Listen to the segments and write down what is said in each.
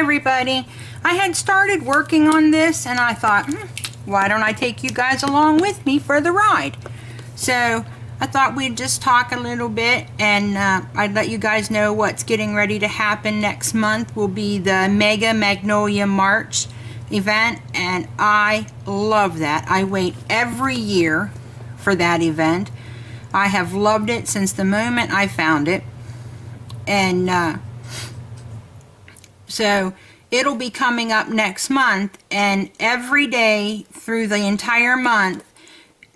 everybody. I had started working on this and I thought, why don't I take you guys along with me for the ride? So I thought we'd just talk a little bit, and I'd let you guys know what's getting ready to happen next month. Will be the Mega Magnolia March event, and I love that. I wait every year for that event. I have loved it since the moment I found it. And so it'll be coming up next month, and every day through the entire month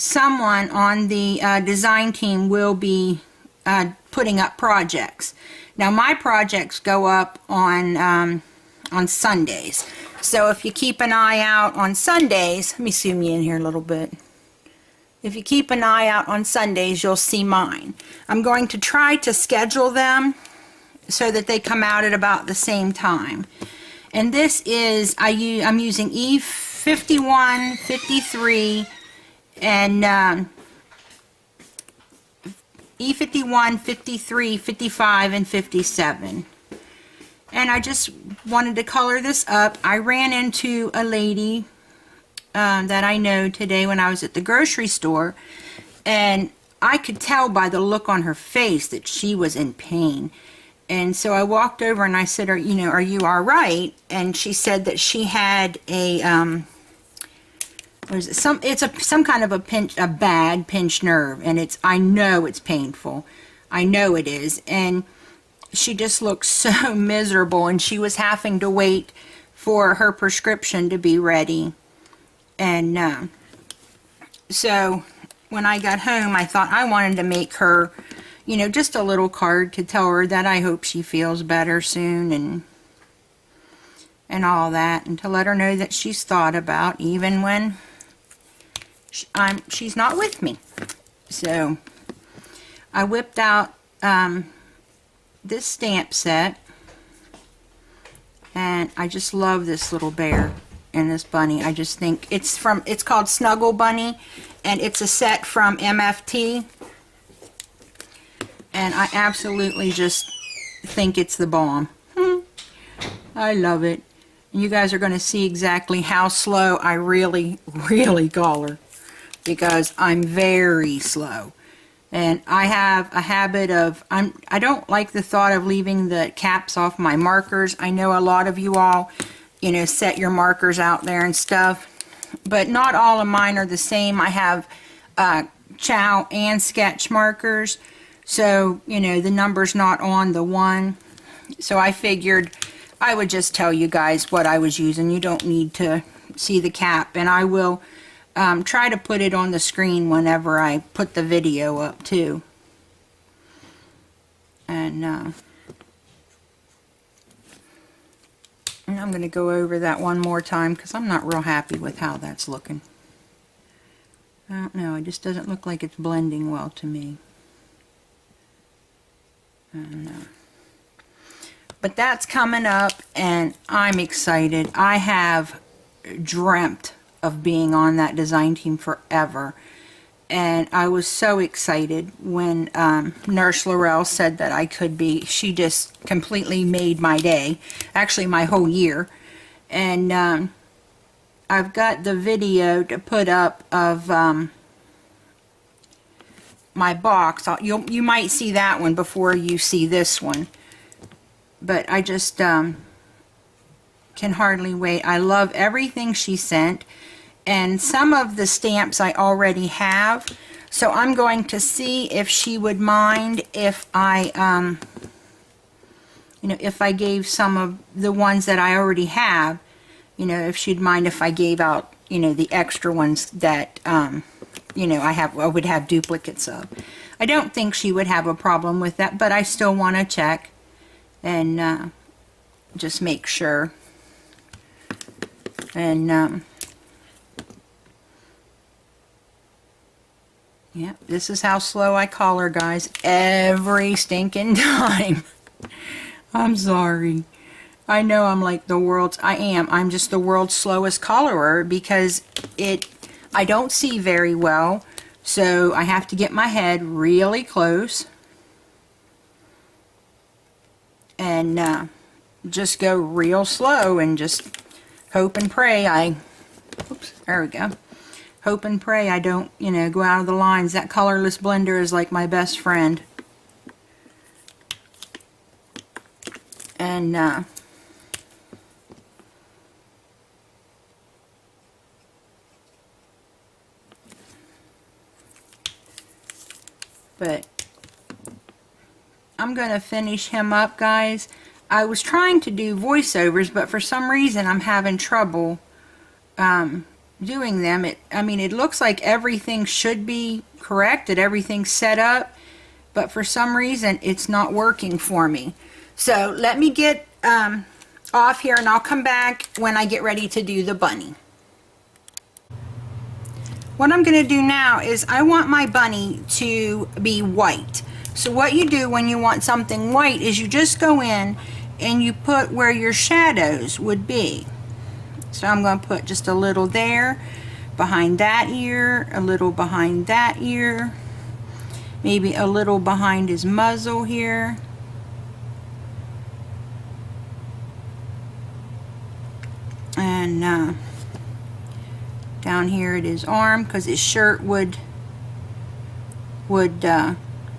someone on the design team will be putting up projects. Now my projects go up on Sundays, so if you keep an eye out on Sundays, let me zoom you in here a little bit. If you keep an eye out on Sundays, you'll see mine. I'm going to try to schedule them so that they come out at about the same time. And this is, I'm using E51, 53, and E51, 53, 55, and 57. And I just wanted to color this up. I ran into a lady that I know today when I was at the grocery store, and I could tell by the look on her face that she was in pain. And so I walked over and I said, are you all right? And she said that she had a some kind of a bad pinched nerve, and I know it's painful. I know it is. And she just looked so miserable, and she was having to wait for her prescription to be ready. And so when I got home, I thought I wanted to make her, just a little card to tell her that I hope she feels better soon, and all that, and to let her know that she's thought about even when she's not with me. So I whipped out this stamp set, and I just love this little bear and this bunny. I just think it's called Snuggle Bunny, and it's a set from MFT, and I absolutely just think it's the bomb. I love it. And you guys are going to see exactly how slow I really color, because I'm very slow. And I have a habit of, I don't like the thought of leaving the caps off my markers. I know a lot of you all, set your markers out there and stuff, but not all of mine are the same. I have Chow and sketch markers, so, the number's not on the one. So I figured I would just tell you guys what I was using. You don't need to see the cap, and I will try to put it on the screen whenever I put the video up too. And I'm going to go over that one more time because I'm not real happy with how that's looking. I don't know, it just doesn't look like it's blending well to me. I don't know. But that's coming up, and I'm excited. I have dreamt of being on that design team forever, and I was so excited when Nurse Laurel said that I could be. She just completely made my day, actually my whole year. And I've got the video to put up of my box. You might see that one before you see this one, but I just can hardly wait. I love everything she sent, and some of the stamps I already have, so I'm going to see if she would mind if I if I gave some of the ones that I already have, if she'd mind if I gave out the extra ones that I would have duplicates of. I don't think she would have a problem with that, but I still want to check and just make sure. And yeah, this is how slow I color, guys, every stinking time. I'm sorry. I know I'm like I'm just the world's slowest colorer, because I don't see very well, so I have to get my head really close. And just go real slow and just hope and pray oops, there we go. Hope and pray I don't, you know, go out of the lines. That colorless blender is like my best friend. And but I'm going to finish him up, guys. I was trying to do voiceovers, but for some reason I'm having trouble doing them. I mean, it looks like everything should be correct, that everything's set up, but for some reason it's not working for me. So let me get off here and I'll come back when I get ready to do the bunny. What I'm going to do now is I want my bunny to be white. So what you do when you want something white is you just go in and you put where your shadows would be. So I'm going to put just a little there, behind that ear, a little behind that ear, maybe a little behind his muzzle here. And down here at his arm, because his shirt would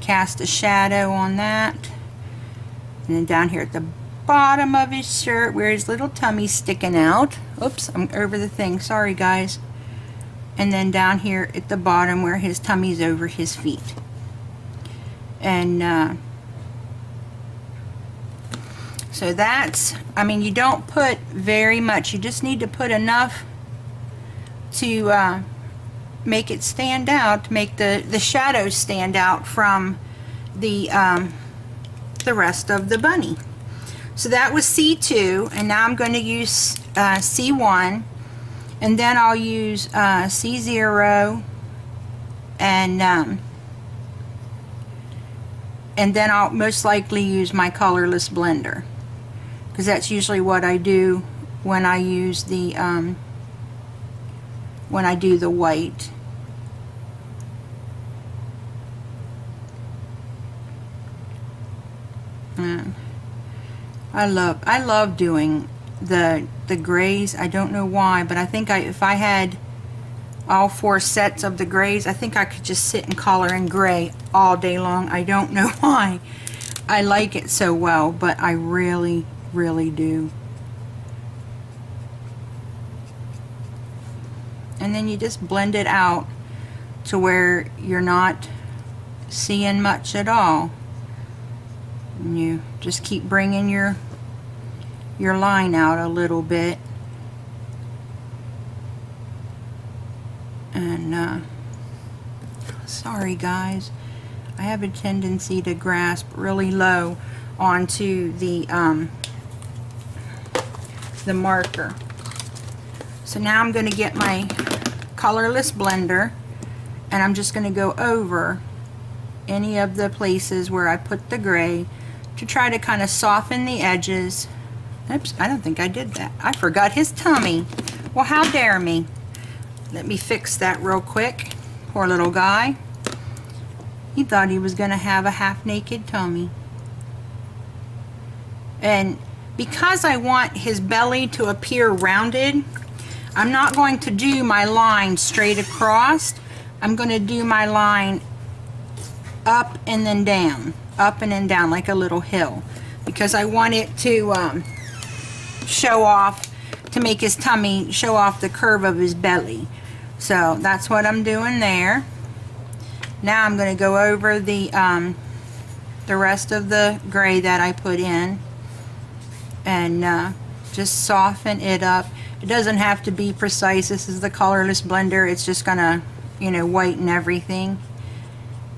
cast a shadow on that. And then down here at the bottom of his shirt where his little tummy's sticking out. Oops, I'm over the thing, sorry guys. And then down here at the bottom where his tummy's over his feet. And so that's, I mean, you don't put very much, you just need to put enough to make it stand out, to make the shadows stand out from the rest of the bunny. So that was C2, and now I'm going to use C1, and then I'll use C0, and then I'll most likely use my colorless blender, because that's usually what I do when I use the when I do the white. I love doing the grays. I don't know why, but I think if I had all 4 sets of the grays, I think I could just sit and color in gray all day long. I don't know why. I like it so well, but I really, really do. And then you just blend it out to where you're not seeing much at all. And you just keep bringing your line out a little bit. And sorry guys, I have a tendency to grasp really low onto the marker. So now I'm going to get my colorless blender, and I'm just going to go over any of the places where I put the gray to try to kind of soften the edges. Oops, I don't think I did that. I forgot his tummy. Well, how dare me. Let me fix that real quick. Poor little guy. He thought he was going to have a half-naked tummy. And because I want his belly to appear rounded, I'm not going to do my line straight across. I'm going to do my line up and then down, up and then down, like a little hill, because I want it to show off, to make his tummy show off the curve of his belly. So that's what I'm doing there. Now I'm going to go over the rest of the gray that I put in, and just soften it up. It doesn't have to be precise. This is the colorless blender. It's just gonna, you know, whiten everything.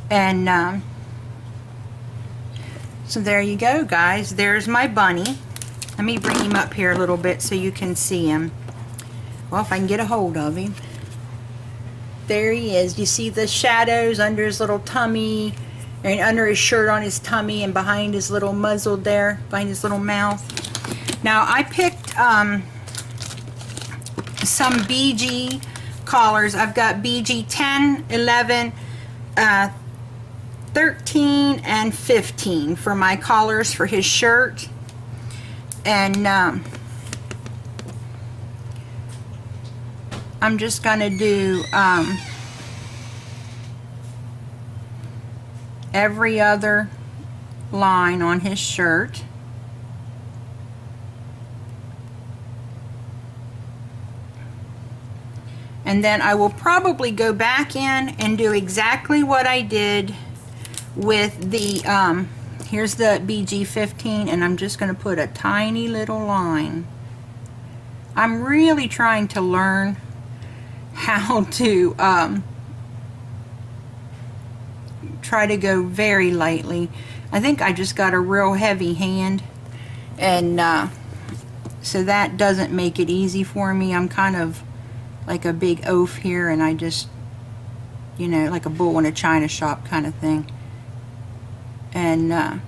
And so there you go, guys. There's my bunny. Let me bring him up here a little bit so you can see him. Well, if I can get a hold of him. There he is. You see the shadows under his little tummy, and under his shirt on his tummy, and behind his little muzzle there, behind his little mouth. Now I picked some BG collars. I've got BG 10, 11, 13, and 15 for my collars for his shirt. And I'm just going to do every other line on his shirt. And then I will probably go back in and do exactly what I did with the, here's the BG15, and I'm just going to put a tiny little line. I'm really trying to learn how to try to go very lightly. I think I just got a real heavy hand, and so that doesn't make it easy for me. I'm kind of like a big oaf here, and I just, you know, like a bull in a china shop kind of thing. And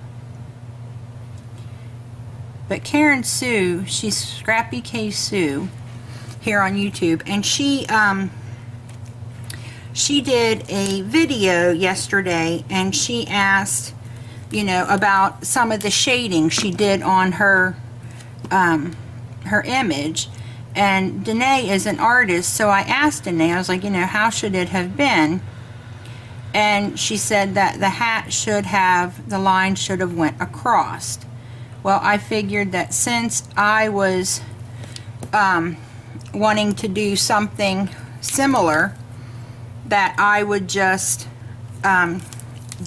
but Karen Sue, she's Scrappy K Sue here on YouTube, and she did a video yesterday, and she asked, you know, about some of the shading she did on her her image. And Danae is an artist, so I asked Danae, I was like, you know, how should it have been? And she said that the hat should have, the line should have went across. Well, I figured that since I was wanting to do something similar, that I would just go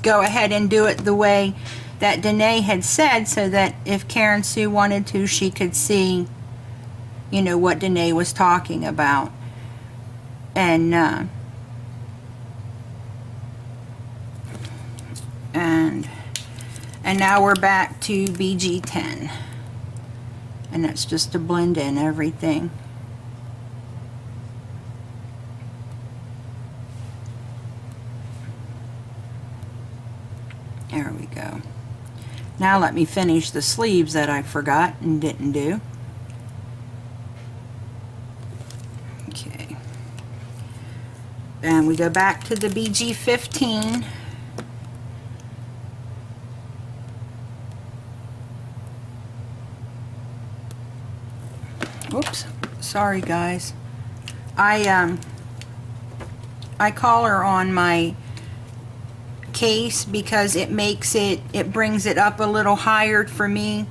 ahead and do it the way that Danae had said, so that if Karen Sue wanted to, she could see, you know, what Danae was talking about. And now we're back to BG10, and that's just to blend in everything. There we go. Now let me finish the sleeves that I forgot and didn't do. Okay. And we go back to the BG15. Oops, sorry guys. I collar on my case because it makes it, it brings it up a little higher for me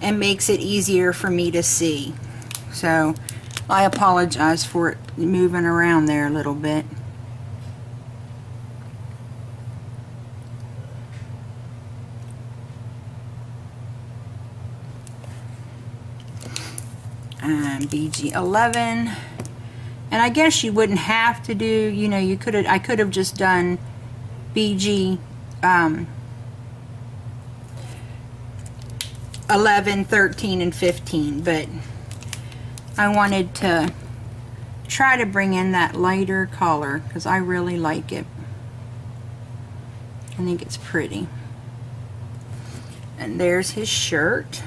and makes it easier for me to see. So I apologize for it moving around there a little bit. And BG11, and I guess you wouldn't have to do, you know, you could have, I could have just done BG 11, 13, and 15, but I wanted to try to bring in that lighter color because I really like it. I think it's pretty. And there's his shirt.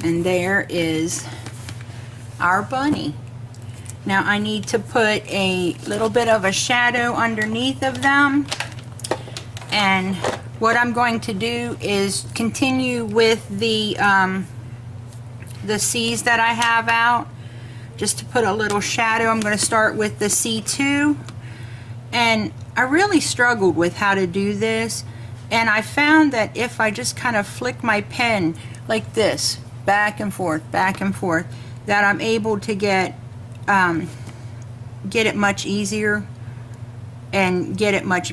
And there is our bunny. Now I need to put a little bit of a shadow underneath of them. And what I'm going to do is continue with the C's that I have out, just to put a little shadow. I'm going to start with the C2. And I really struggled with how to do this. And I found that if I just kind of flick my pen like this, back and forth, that I'm able to get it much easier and get it much,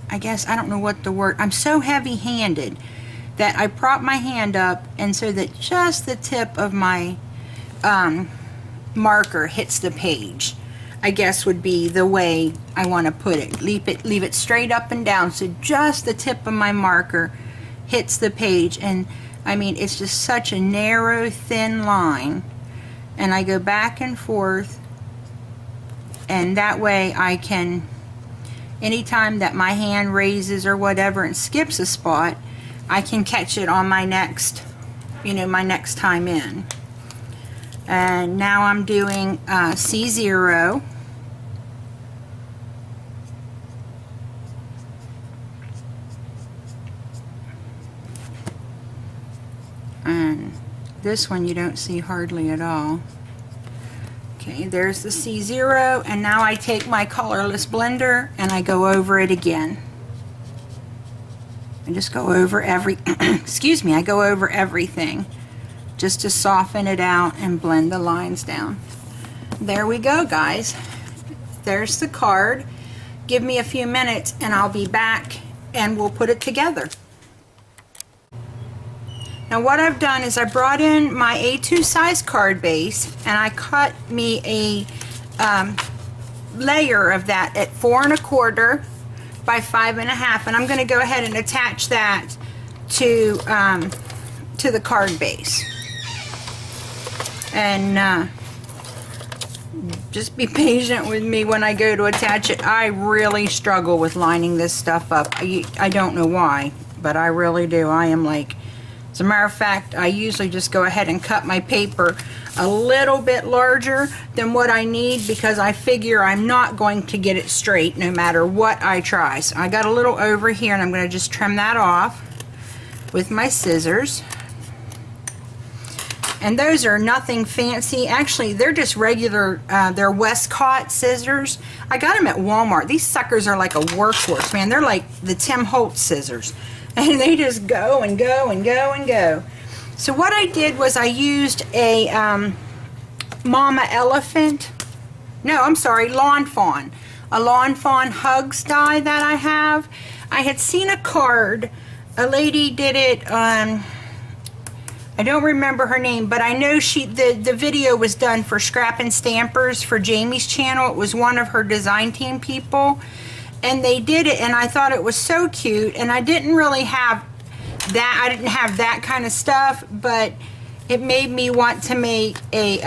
I guess, I don't know what the word, I'm so heavy-handed that I prop my hand up, and so that just the tip of my marker hits the page, I guess would be the way I want to put it. Leave it straight up and down, so just the tip of my marker hits the page. And I mean, it's just such a narrow, thin line, and I go back and forth, and that way I can, anytime that my hand raises or whatever and skips a spot, I can catch it on my next, you know, my next time in. And now I'm doing C0. This one you don't see hardly at all. Okay, there's the C0, and now I take my colorless blender and I go over it again. I just go over excuse me, I go over everything just to soften it out and blend the lines down. There we go, guys. There's the card. Give me a few minutes and I'll be back and we'll put it together. Now what I've done is I brought in my A2 size card base and I cut me a layer of that at 4 1/4 by 5 1/2, and I'm going to go ahead and attach that to the card base. And just be patient with me when I go to attach it. I really struggle with lining this stuff up. I don't know why, but I really do. I am like, as a matter of fact, I usually just go ahead and cut my paper a little bit larger than what I need because I figure I'm not going to get it straight no matter what I try. So I got a little over here and I'm going to just trim that off with my scissors. And those are nothing fancy. Actually, they're just regular, they're Westcott scissors. I got them at Walmart. These suckers are like a workhorse, man. They're like the Tim Holtz scissors. And they just go and go and go and go. So what I did was I used a Mama Elephant. No, I'm sorry, Lawn Fawn. A Lawn Fawn Hugs die that I have. I had seen a card. A lady did it on, I don't remember her name, but I know the video was done for Scrap and Stampers for Jamie's channel. It was one of her design team people. And they did it, and I thought it was so cute, and I didn't really have that. I didn't have that kind of stuff, but it made me want to make a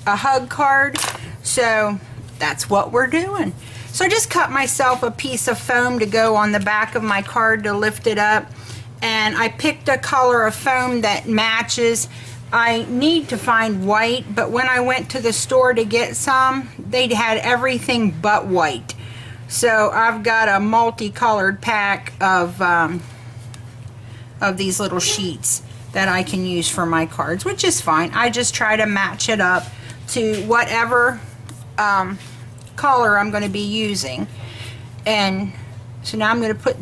hug card, so that's what we're doing. So I just cut myself a piece of foam to go on the back of my card to lift it up, and I picked a color of foam that matches. I need to find white, but when I went to the store to get some, they had everything but white. So I've got a multicolored pack of these little sheets that I can use for my cards, which is fine. I just try to match it up to whatever color I'm going to be using. And so now I'm going to put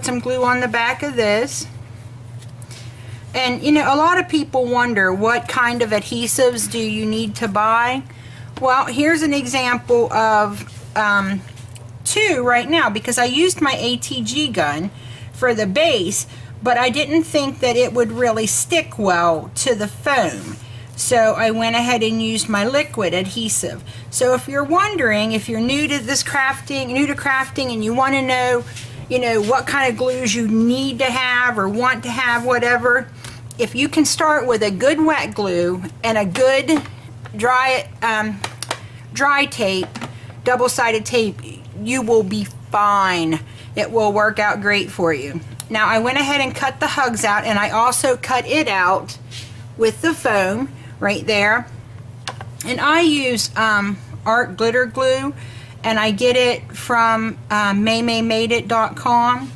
some glue on the back of this. And you know, a lot of people wonder what kind of adhesives do you need to buy. Well, here's an example of two right now, because I used my ATG gun for the base, but I didn't think that it would really stick well to the foam. So I went ahead and used my liquid adhesive. So if you're wondering, if you're new to crafting and you want to know, you know, what kind of glues you need to have or want to have, whatever, if you can start with a good wet glue and a good dry tape, double-sided tape, you will be fine. It will work out great for you. Now I went ahead and cut the hugs out, and I also cut it out with the foam right there. And I use art glitter glue, and I get it from maymaymadeit.com.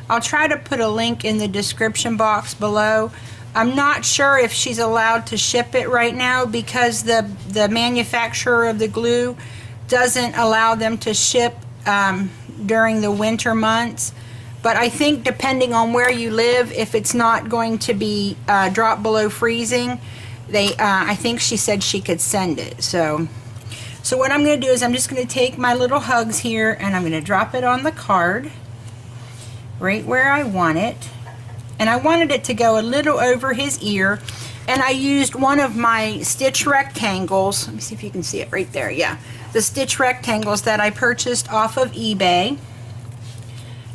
I'll try to put a link in the description box below. I'm not sure if she's allowed to ship it right now because the manufacturer of the glue doesn't allow them to ship during the winter months. But I think depending on where you live, if it's not going to be drop below freezing, I think she said she could send it. So what I'm going to do is I'm just going to take my little hugs here and I'm going to drop it on the card right where I want it. And I wanted it to go a little over his ear, and I used one of my stitch rectangles. Let me see if you can see it right there. Yeah, the stitch rectangles that I purchased off of eBay.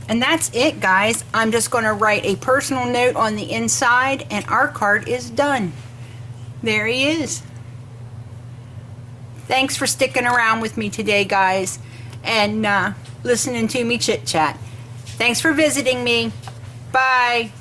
And that's it, guys. I'm just going to write a personal note on the inside and our card is done. There he is. Thanks for sticking around with me today, guys, and listening to me chit chat. Thanks for visiting me. Bye.